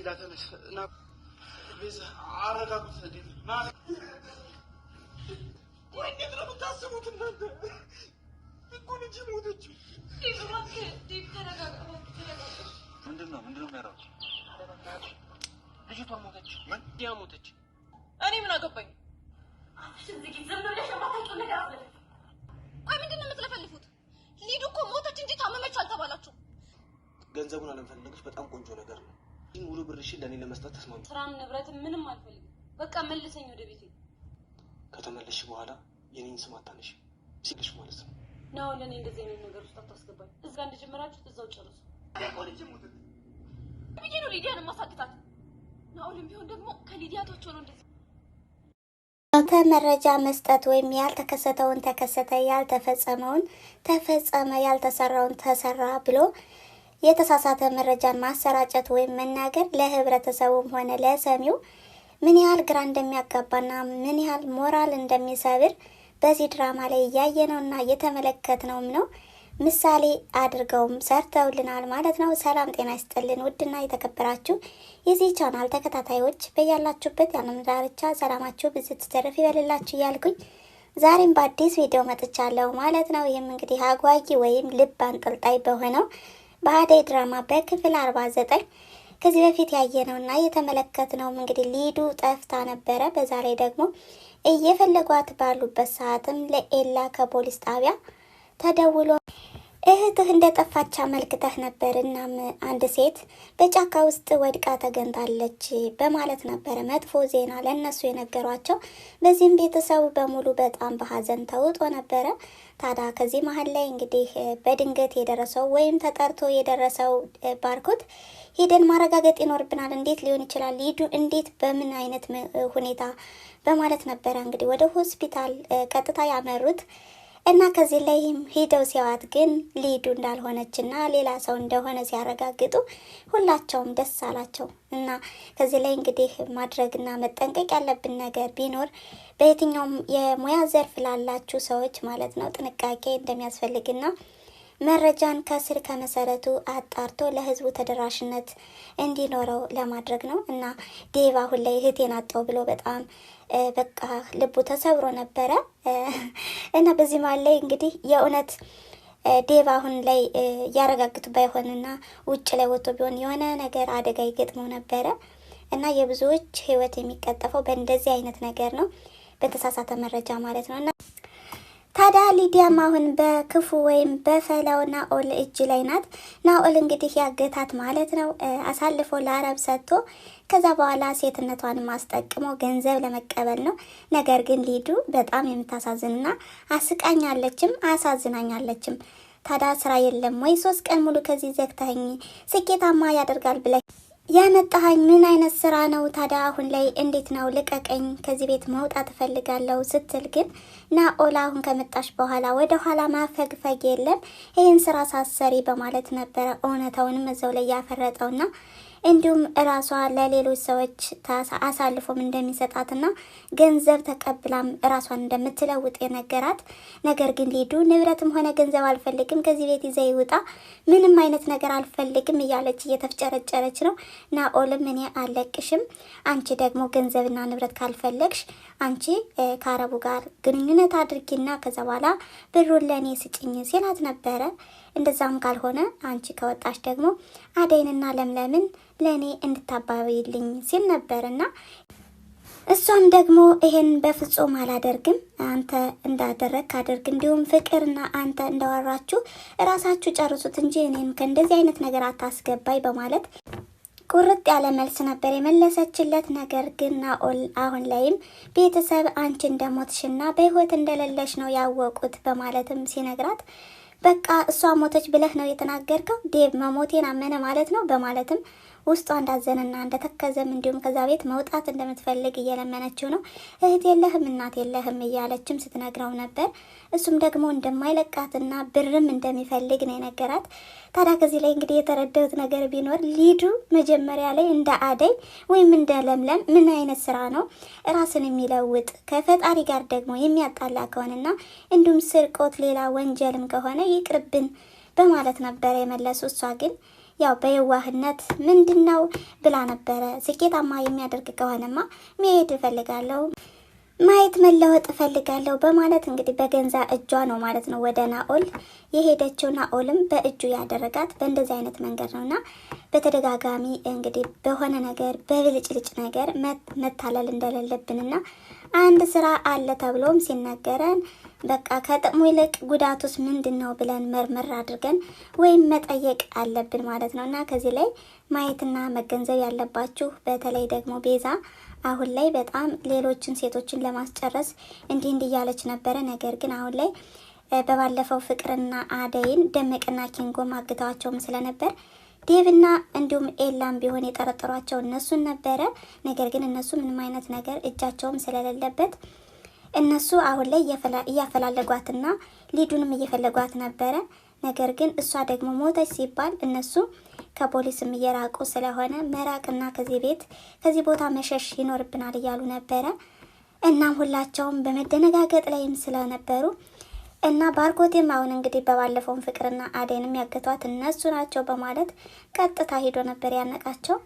ሊዳ ተነስ እና ቤዛ አረጋጉት ዴቭ ና ወይ እንዴት ነው የምታስቡት እናንተ እኮ ልጅ ሞተች ዴቭ እባክህ ዴቭ ተረጋጋ ምንድነው የሚያደርጉት ልጅቷ ሞተች ምን ዲያ ሞተች እኔ ምን አገባኝ እዚህ ግን ዝም ብለሽ የማታውቂው ነገር አለ ቆይ ምንድነው የምትለፈልፉት ሊዱ እኮ ሞተች እንጂ ታመመች አልተባላችሁ ገንዘቡን አለመፈለግሽ በጣም ቆንጆ ነገር ነው ሙሉ ብርሽን ለኔ ለመስጠት ተስማምተናል ስራም ንብረት ምንም አልፈልግም በቃ መልሰኝ ወደ ቤቴ ከተመለሽ በኋላ የኔን ስም አታነሽ ሲልሽ ማለት ነው ነው ለኔ እንደዚህ አይነት ነገር ውስጥ አታስገባኝ እዛ እንደጀመራችሁ እዛው ጨርሱ ያቆልጅ ሞት ቢጂ ነው ሊዲያን ማሳክታት ናውልም ቢሆን ደግሞ ከሊዲያ ተወቸው ነው እንደዚህ መረጃ መስጠት ወይም ያልተከሰተውን ተከሰተ ያልተፈጸመውን ተፈጸመ ያልተሰራውን ተሰራ ብሎ የተሳሳተ መረጃን ማሰራጨት ወይም መናገር ለህብረተሰቡም ሆነ ለሰሚው ምን ያህል ግራ እንደሚያጋባና ምን ያህል ሞራል እንደሚሰብር በዚህ ድራማ ላይ ያየነውና የተመለከትነውም ነው። ምሳሌ አድርገውም ሰርተውልናል ማለት ነው። ሰላም ጤና ይስጥልን ውድና የተከበራችሁ የዚህ ቻናል ተከታታዮች በያላችሁበት የዓለም ዳርቻ ሰላማችሁ ብዝት ተረፍ ይበልላችሁ እያልኩኝ ዛሬም በአዲስ ቪዲዮ መጥቻለሁ ማለት ነው። ይህም እንግዲህ አጓጊ ወይም ልብ አንጠልጣይ በሆነው በአደይ ድራማ በክፍል 49 ከዚህ በፊት ያየነውና የተመለከትነውም እንግዲህ ሊዱ ጠፍታ ነበረ። በዛ ላይ ደግሞ እየፈለጓት ባሉበት ሰዓትም ለኤላ ከፖሊስ ጣቢያ ተደውሎ እህትህ እንደጠፋች አመልክተህ ነበር እናም አንድ ሴት በጫካ ውስጥ ወድቃ ተገኝታለች በማለት ነበረ መጥፎ ዜና ለእነሱ የነገሯቸው። በዚህም ቤተሰቡ በሙሉ በጣም በሀዘን ተውጦ ነበረ። ታዲያ ከዚህ መሀል ላይ እንግዲህ በድንገት የደረሰው ወይም ተጠርቶ የደረሰው ባርኮት ሄደን ማረጋገጥ ይኖርብናል፣ እንዴት ሊሆን ይችላል ሊዱ እንዴት በምን አይነት ሁኔታ በማለት ነበረ እንግዲህ ወደ ሆስፒታል ቀጥታ ያመሩት። እና ከዚህ ላይም ሄደው ሲያዋት ግን ሊዱ እንዳልሆነችና ሌላ ሰው እንደሆነ ሲያረጋግጡ ሁላቸውም ደስ አላቸው። እና ከዚህ ላይ እንግዲህ ማድረግና መጠንቀቅ ያለብን ነገር ቢኖር በየትኛውም የሙያ ዘርፍ ላላችሁ ሰዎች ማለት ነው ጥንቃቄ እንደሚያስፈልግና መረጃን ከስር ከመሰረቱ አጣርቶ ለህዝቡ ተደራሽነት እንዲኖረው ለማድረግ ነው። እና ዴቭ አሁን ላይ እህቴን አጣው ብሎ በጣም በቃ ልቡ ተሰብሮ ነበረ። እና በዚህ ማለት ላይ እንግዲህ የእውነት ዴቭ አሁን ላይ ያረጋግጡ ባይሆንና ውጭ ላይ ወጥቶ ቢሆን የሆነ ነገር አደጋ ይገጥመው ነበረ። እና የብዙዎች ህይወት የሚቀጠፈው በእንደዚህ አይነት ነገር ነው፣ በተሳሳተ መረጃ ማለት ነው። እና ታዲያ ሊዲያም አሁን በክፉ ወይም በፈላው ናኦል እጅ ላይ ናት። ናኦል እንግዲህ ያገታት ማለት ነው አሳልፎ ለአረብ ሰጥቶ ከዛ በኋላ ሴትነቷን ማስጠቅሞ ገንዘብ ለመቀበል ነው። ነገር ግን ሊዱ በጣም የምታሳዝንና አስቃኛለችም አሳዝናኛለችም። ታዲያ ስራ የለም ወይ 3 ቀን ሙሉ ከዚህ ዘግተኸኝ ስኬታማ ያደርጋል ብለ ያመጣኸኝ ምን አይነት ስራ ነው? ታዲያ አሁን ላይ እንዴት ነው ልቀቀኝ፣ ከዚህ ቤት መውጣት እፈልጋለሁ ስትል ግን ናኦል አሁን ከመጣሽ በኋላ ወደ ኋላ ማፈግፈግ የለም ይህን ስራ ሳሰሪ በማለት ነበረ እውነታውንም እዛው ላይ ያፈረጠውና እንዲሁም እራሷ ለሌሎች ሰዎች አሳልፎም እንደሚሰጣትና ገንዘብ ተቀብላም እራሷን እንደምትለውጥ የነገራት። ነገር ግን ሊዱ ንብረትም ሆነ ገንዘብ አልፈልግም፣ ከዚህ ቤት ይዘይ ውጣ፣ ምንም አይነት ነገር አልፈልግም እያለች እየተፍጨረጨረች ነው። ናኦልም እኔ አለቅሽም፣ አንቺ ደግሞ ገንዘብና ንብረት ካልፈለግሽ አንቺ ከአረቡ ጋር ግንኙነት አድርጊና ከዛ በኋላ ብሩን ለእኔ ስጭኝ ሲላት ነበረ። እንደዛም ካልሆነ አንቺ ከወጣሽ ደግሞ አደይንና ለምለምን ለእኔ እንድታባቢልኝ ሲል ነበርና እሷም ደግሞ ይሄን በፍጹም አላደርግም፣ አንተ እንዳደረግ አድርግ፣ እንዲሁም ፍቅርና አንተ እንዳወራችሁ እራሳችሁ ጨርሱት እንጂ እኔም ከእንደዚህ አይነት ነገር አታስገባይ በማለት ቁርጥ ያለ መልስ ነበር የመለሰችለት። ነገር ግን ናኦል አሁን ላይም ቤተሰብ አንቺ እንደሞትሽና በህይወት እንደሌለሽ ነው ያወቁት በማለትም ሲነግራት በቃ እሷ ሞተች ብለህ ነው የተናገርከው? ዴቭ መሞቴን አመነ ማለት ነው በማለትም ውስጧ እንዳዘነና እንደተከዘም እንዲሁም ከዛ ቤት መውጣት እንደምትፈልግ እየለመነችው ነው። እህት የለህም እናት የለህም እያለችም ስትነግረው ነበር። እሱም ደግሞ እንደማይለቃትና ብርም እንደሚፈልግ ነው የነገራት። ታዲያ ከዚህ ላይ እንግዲህ የተረዳሁት ነገር ቢኖር ሊዱ መጀመሪያ ላይ እንደ አደይ ወይም እንደ ለምለም ምን አይነት ስራ ነው ራስን የሚለውጥ ከፈጣሪ ጋር ደግሞ የሚያጣላ ከሆነና እንዲሁም ስርቆት ሌላ ወንጀልም ከሆነ ይቅርብን በማለት ነበር የመለሱ። እሷ ግን ያው በየዋህነት ምንድነው ብላ ነበረ። ስኬታማ የሚያደርግ ከሆነማ መሄድ እፈልጋለሁ፣ ማየት መለወጥ እፈልጋለሁ በማለት እንግዲህ በገንዛ እጇ ነው ማለት ነው ወደ ናኦል የሄደችው። ናኦልም በእጁ ያደረጋት በእንደዚህ አይነት መንገድ ነውና በተደጋጋሚ እንግዲህ በሆነ ነገር በብልጭልጭ ነገር መታለል እንደሌለብንና አንድ ስራ አለ ተብሎም ሲነገረን በቃ ከጥቅሙ ይልቅ ጉዳቱስ ምንድነው ብለን መርመር አድርገን ወይም መጠየቅ አለብን ማለት ነውና ከዚህ ላይ ማየትና መገንዘብ ያለባችሁ በተለይ ደግሞ ቤዛ አሁን ላይ በጣም ሌሎችን ሴቶችን ለማስጨረስ እንዲህ እያለች ነበረ። ነገር ግን አሁን ላይ በባለፈው ፍቅርና አደይን ደመቅና ኪንጎ ማግተዋቸውም ስለነበር ዴቭና እንዲሁም ኤላም ቢሆን የጠረጠሯቸው እነሱን ነበረ። ነገር ግን እነሱ ምንም አይነት ነገር እጃቸውም ስለሌለበት እነሱ አሁን ላይ እያፈላለጓትና ሊዱንም እየፈለጓት ነበረ። ነገር ግን እሷ ደግሞ ሞተች ሲባል እነሱ ከፖሊስም እየራቁ ስለሆነ መራቅና ከዚህ ቦታ መሸሽ ይኖርብናል እያሉ ነበረ። እናም ሁላቸውም በመደነጋገጥ ላይም ስለነበሩ እና ባርኮቴም አሁን እንግዲህ በባለፈውን ፍቅርና አደይንም ያገቷት እነሱ ናቸው በማለት ቀጥታ ሄዶ ነበር ያነቃቸው።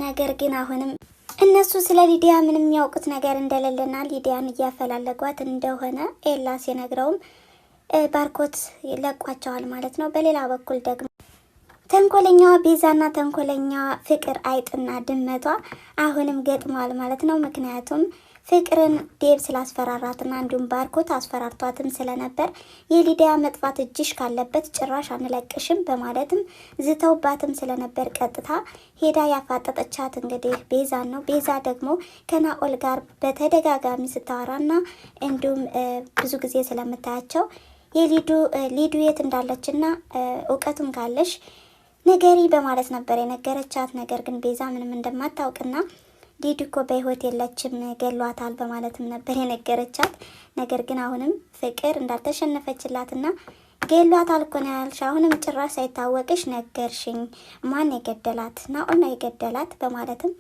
ነገር ግን አሁንም እነሱ ስለ ሊዲያ ምንም የሚያውቁት ነገር እንደሌለና ሊዲያን እያፈላለጓት እንደሆነ ኤላ ሲነግረውም ባርኮት ለቋቸዋል ማለት ነው። በሌላ በኩል ደግሞ ተንኮለኛዋ ቤዛና ተንኮለኛዋ ፍቅር አይጥና ድመቷ አሁንም ገጥመዋል ማለት ነው። ምክንያቱም ፍቅርን ዴቭ ስላስፈራራትና እንዲሁም ባርኮት አስፈራርቷትም ስለነበር የሊዲያ መጥፋት እጅሽ ካለበት ጭራሽ አንለቅሽም በማለትም ዝተውባትም ስለነበር ቀጥታ ሄዳ ያፋጠጠቻት እንግዲህ ቤዛን ነው። ቤዛ ደግሞ ከናኦል ጋር በተደጋጋሚ ስታወራና እንዲሁም ብዙ ጊዜ ስለምታያቸው ሊዱ የት እንዳለችና እውቀቱም ካለሽ ነገሪ በማለት ነበር የነገረቻት። ነገር ግን ቤዛ ምንም እንደማታውቅና ሊዱ እኮ በህይወት የለችም ገሏታል በማለትም ነበር የነገረቻት። ነገር ግን አሁንም ፍቅር እንዳልተሸነፈችላትና ገሏታል እኮ ነው ያልሽ፣ አሁንም ጭራሽ ሳይታወቅሽ ነገርሽኝ፣ ማን የገደላት? ናኦል ነው የገደላት በማለትም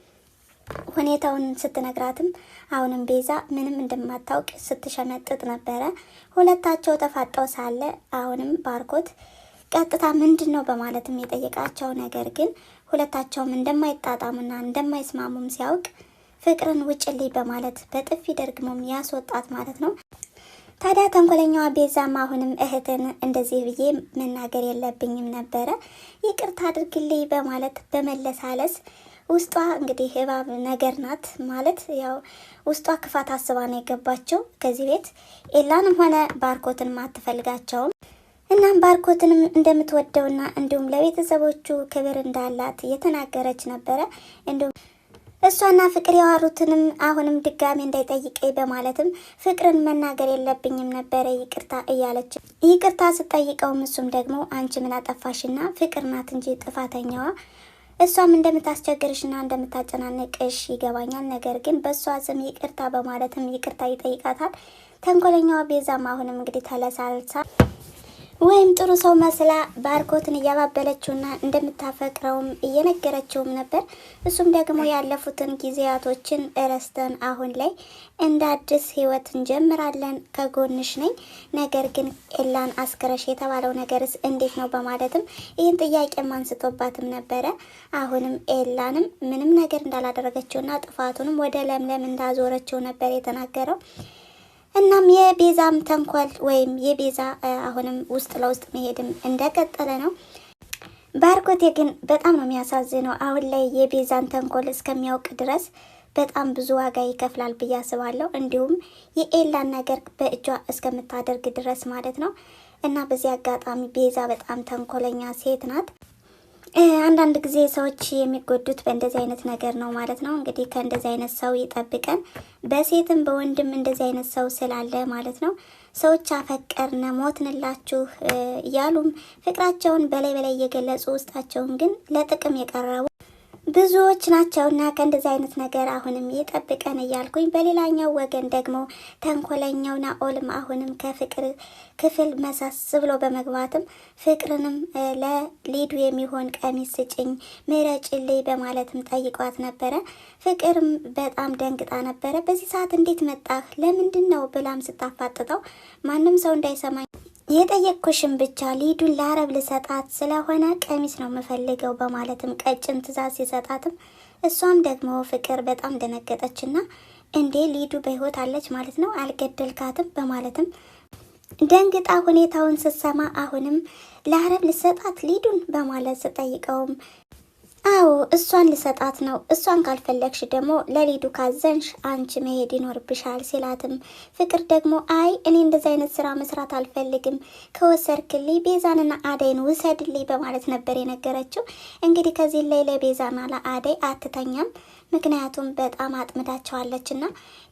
ሁኔታውን ስትነግራትም አሁንም ቤዛ ምንም እንደማታውቅ ስትሸመጥጥ ነበረ። ሁለታቸው ተፋጠው ሳለ አሁንም ባርኮት ቀጥታ ምንድን ነው በማለትም የጠየቃቸው። ነገር ግን ሁለታቸውም እንደማይጣጣሙና እንደማይስማሙም ሲያውቅ ፍቅርን ውጭልኝ በማለት በጥፊ ደግሞም ያስወጣት ማለት ነው። ታዲያ ተንኮለኛዋ ቤዛም አሁንም እህትን እንደዚህ ብዬ መናገር የለብኝም ነበረ ይቅርታ አድርግልኝ በማለት በመለሳለስ ውስጧ እንግዲህ እባብ ነገር ናት ማለት ያው ውስጧ ክፋት አስባ ነው የገባቸው ከዚህ ቤት። ኤላንም ሆነ ባርኮትንም አትፈልጋቸውም። እናም ባርኮትንም እንደምትወደውና እንዲሁም ለቤተሰቦቹ ክብር እንዳላት እየተናገረች ነበረ። እንዲሁም እሷና ፍቅር ያዋሩትንም አሁንም ድጋሜ እንዳይጠይቀኝ በማለትም ፍቅርን መናገር የለብኝም ነበረ ይቅርታ እያለች ይቅርታ ስጠይቀውም እሱም ደግሞ አንቺ ምን አጠፋሽና ፍቅር ናት እንጂ ጥፋተኛዋ እሷም እንደምታስቸግርሽና እንደምታጨናነቅሽ ይገባኛል። ነገር ግን በእሷ ስም ይቅርታ በማለትም ይቅርታ ይጠይቃታል። ተንኮለኛዋ ቤዛም አሁንም እንግዲህ ተለሳልሳ ወይም ጥሩ ሰው መስላ ባርኮትን እያባበለችውና እንደምታፈቅረውም እየነገረችውም ነበር። እሱም ደግሞ ያለፉትን ጊዜያቶችን እረስተን አሁን ላይ እንደ አዲስ ህይወት እንጀምራለን፣ ከጎንሽ ነኝ፣ ነገር ግን ኤላን አስክረሽ የተባለው ነገርስ እንዴት ነው በማለትም ይህን ጥያቄ አንስቶባትም ነበረ። አሁንም ኤላንም ምንም ነገር እንዳላደረገችውና ጥፋቱንም ወደ ለምለም እንዳዞረችው ነበር የተናገረው። እናም የቤዛም ተንኮል ወይም የቤዛ አሁንም ውስጥ ለውስጥ መሄድም እንደቀጠለ ነው። ባርኮቴ ግን በጣም ነው የሚያሳዝነው። አሁን ላይ የቤዛን ተንኮል እስከሚያውቅ ድረስ በጣም ብዙ ዋጋ ይከፍላል ብዬ አስባለሁ። እንዲሁም የኤላን ነገር በእጇ እስከምታደርግ ድረስ ማለት ነው። እና በዚህ አጋጣሚ ቤዛ በጣም ተንኮለኛ ሴት ናት። አንዳንድ ጊዜ ሰዎች የሚጎዱት በእንደዚህ አይነት ነገር ነው ማለት ነው። እንግዲህ ከእንደዚህ አይነት ሰው ይጠብቀን። በሴትም በወንድም እንደዚህ አይነት ሰው ስላለ ማለት ነው። ሰዎች አፈቀርነ ሞትንላችሁ እያሉም ፍቅራቸውን በላይ በላይ እየገለጹ ውስጣቸውን ግን ለጥቅም የቀረቡ ብዙዎች ናቸውና ከእንደዚህ አይነት ነገር አሁንም ይጠብቀን እያልኩኝ፣ በሌላኛው ወገን ደግሞ ተንኮለኛው ናኦልም አሁንም ከፍቅር ክፍል መሳስ ብሎ በመግባትም ፍቅርንም ለሊዱ የሚሆን ቀሚስ ስጭኝ ምረጭልኝ በማለትም ጠይቋት ነበረ። ፍቅርም በጣም ደንግጣ ነበረ። በዚህ ሰዓት እንዴት መጣህ ለምንድን ነው ብላም ስታፋጥጠው ማንም ሰው እንዳይሰማኝ የጠየቅኩሽን ብቻ ሊዱን ለአረብ ልሰጣት ስለሆነ ቀሚስ ነው የምፈልገው በማለትም ቀጭን ትዕዛዝ ሲሰጣትም እሷም ደግሞ ፍቅር በጣም ደነገጠችና እንዴ ሊዱ በህይወት አለች ማለት ነው አልገደልካትም በማለትም ደንግጣ ሁኔታውን ስትሰማ አሁንም ለአረብ ልሰጣት ሊዱን በማለት ስጠይቀውም አዎ እሷን ልሰጣት ነው፣ እሷን ካልፈለግሽ ደግሞ ለሊዱ ካዘንሽ አንቺ መሄድ ይኖርብሻል ሲላትም ፍቅር ደግሞ አይ እኔ እንደዚህ አይነት ስራ መስራት አልፈልግም፣ ከወሰድክልኝ ቤዛንና አደይን ውሰድልኝ በማለት ነበር የነገረችው። እንግዲህ ከዚህ ላይ ለቤዛና ለአደይ አትተኛም፣ ምክንያቱም በጣም አጥምዳቸዋለችና።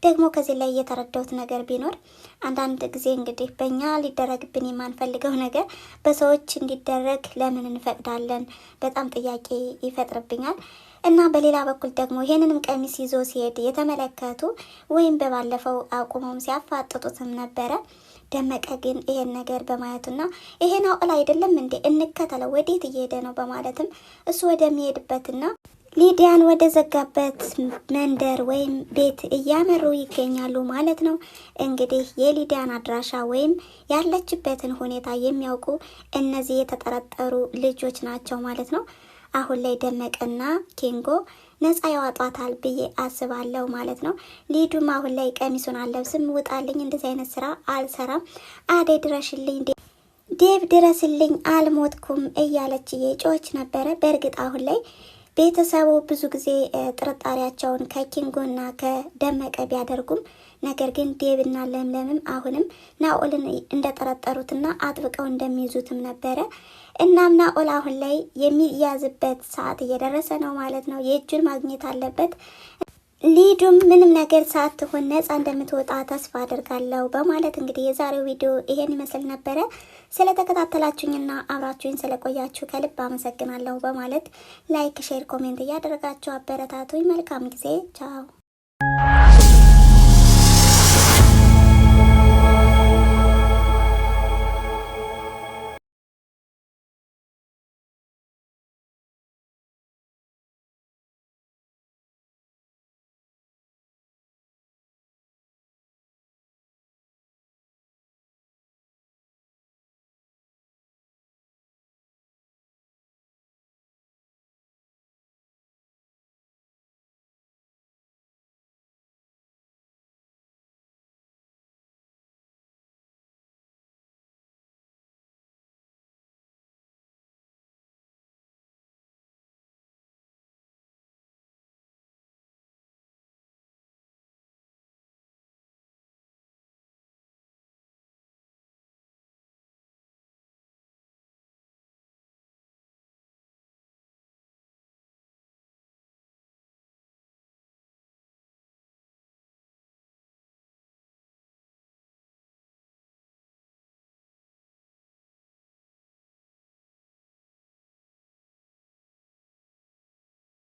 ደግሞ ከዚህ ላይ የተረዳሁት ነገር ቢኖር አንዳንድ ጊዜ እንግዲህ በእኛ ሊደረግብን የማንፈልገው ነገር በሰዎች እንዲደረግ ለምን እንፈቅዳለን? በጣም ጥያቄ ይፈጥርብኛል። እና በሌላ በኩል ደግሞ ይሄንንም ቀሚስ ይዞ ሲሄድ የተመለከቱ ወይም በባለፈው አቁመውም ሲያፋጥጡትም ነበረ። ደመቀ ግን ይሄን ነገር በማየቱና ይሄን አውል አይደለም እንዴ እንከተለው ወዴት እየሄደ ነው በማለትም እሱ ወደሚሄድበትና ሊዲያን ወደ ዘጋበት መንደር ወይም ቤት እያመሩ ይገኛሉ ማለት ነው። እንግዲህ የሊዲያን አድራሻ ወይም ያለችበትን ሁኔታ የሚያውቁ እነዚህ የተጠረጠሩ ልጆች ናቸው ማለት ነው። አሁን ላይ ደመቀና ኪንጎ ነፃ ያወጧታል ብዬ አስባለሁ ማለት ነው። ሊዱም አሁን ላይ ቀሚሱን አለብስም፣ ውጣልኝ፣ እንደዚህ አይነት ስራ አልሰራም፣ አደይ ድረሽልኝ፣ ዴቭ ድረስልኝ፣ አልሞትኩም እያለች እየጮች ነበረ። በእርግጥ አሁን ላይ ቤተሰቡ ብዙ ጊዜ ጥርጣሬያቸውን ከኪንጎና ከደመቀ ቢያደርጉም ነገር ግን ዴቭና ለምለምም አሁንም ናኦልን እንደጠረጠሩትና አጥብቀው እንደሚይዙትም ነበረ። እናም ናኦል አሁን ላይ የሚያዝበት ሰዓት እየደረሰ ነው ማለት ነው። የእጁን ማግኘት አለበት። ሊዱም ምንም ነገር ሳትሆን ነፃ እንደምትወጣ ተስፋ አድርጋለሁ በማለት እንግዲህ የዛሬው ቪዲዮ ይሄን ይመስል ነበረ። ስለተከታተላችሁኝና አብራችሁኝ ስለቆያችሁ ከልብ አመሰግናለሁ በማለት ላይክ፣ ሼር፣ ኮሜንት እያደረጋችሁ አበረታቱኝ። መልካም ጊዜ። ቻው።